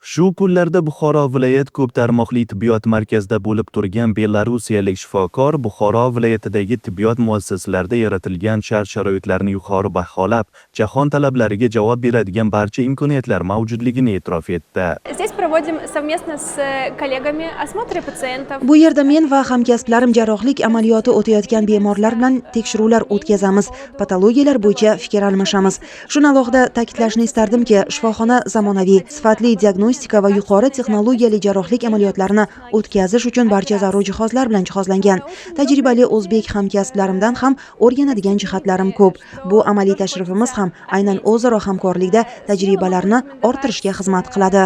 Shu kunlarda Buxoro viloyat ko'p tarmoqli tibbiyot markazida bo'lib turgan belarusiyalik shifokor Buxoro viloyatidagi tibbiyot muassasalarida yaratilgan shart-sharoitlarni yuqori baholab, jahon talablariga javob beradigan barcha imkoniyatlar mavjudligini e'tirof etdi. Здесь проводим совместно с коллегами осмотры пациентов. Bu yerda men va hamkasblarim jarrohlik amaliyoti o'tayotgan bemorlar bilan tekshiruvlar o'tkazamiz, patologiyalar bo'yicha fikr almashamiz. Shuni alohida ta'kidlashni istardimki, shifoxona zamonaviy, sifatli diagnostika va yuqori texnologiyali jarrohlik amaliyotlarini o'tkazish uchun barcha zarur jihozlar bilan jihozlangan. Tajribali o'zbek hamkasblarimdan ham o'rganadigan jihatlarim ko'p. Bu amaliy tashrifimiz ham aynan o'zaro hamkorlikda tajribalarni orttirishga xizmat qiladi.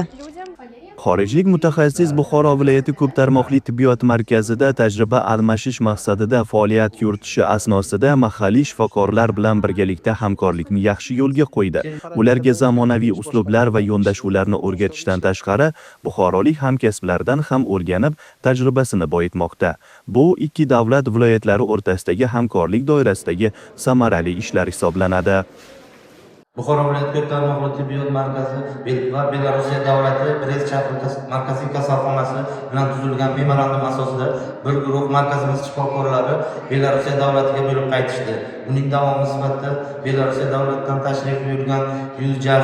Xorijlik mutaxassis Buxoro viloyati ko'p tarmoqli tibbiyot markazida tajriba almashish maqsadida faoliyat yuritishi asnosida mahalliy shifokorlar bilan birgalikda hamkorlikni yaxshi yo'lga qo'ydi. Ularga zamonaviy uslublar va yondashuvlarni o'rgatishdan tashqari, buxorolik hamkasblardan ham o'rganib, tajribasini boyitmoqda. Bu ikki davlat viloyatlari o'rtasidagi hamkorlik doirasidagi samarali ishlar hisoblanadi. Buxoro viloyat ko'p tarmoqli tibbiyot markazi va Belorussiya davlati Brest shahri markaziy kasalxonasi bilan tuzilgan memorandum asosida bir guruh markazimiz shifokorlari Belorussiya davlatiga bo'lib qaytishdi. Uning davomi sifatida Belorussiya davlatidan tashrif buyurgan chirurgiya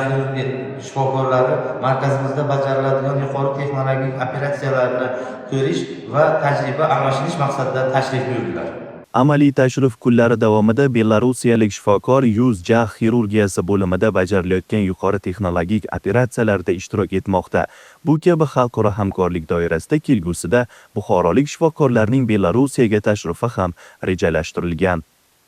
shifokorlari markazimizda bajariladigan yuqori texnologik operatsiyalarni ko'rish va tajriba almashish maqsadida tashrif buyurdilar. Amaliy tashrif kunlari davomida belarusiyalik shifokor yuz jag' xirurgiyasi bo'limida bajarilayotgan yuqori texnologik operatsiyalarda ishtirok etmoqda. Bu kabi xalqaro hamkorlik doirasida kelgusida buxorolik shifokorlarning Belorusiyaga tashrifi ham rejalashtirilgan.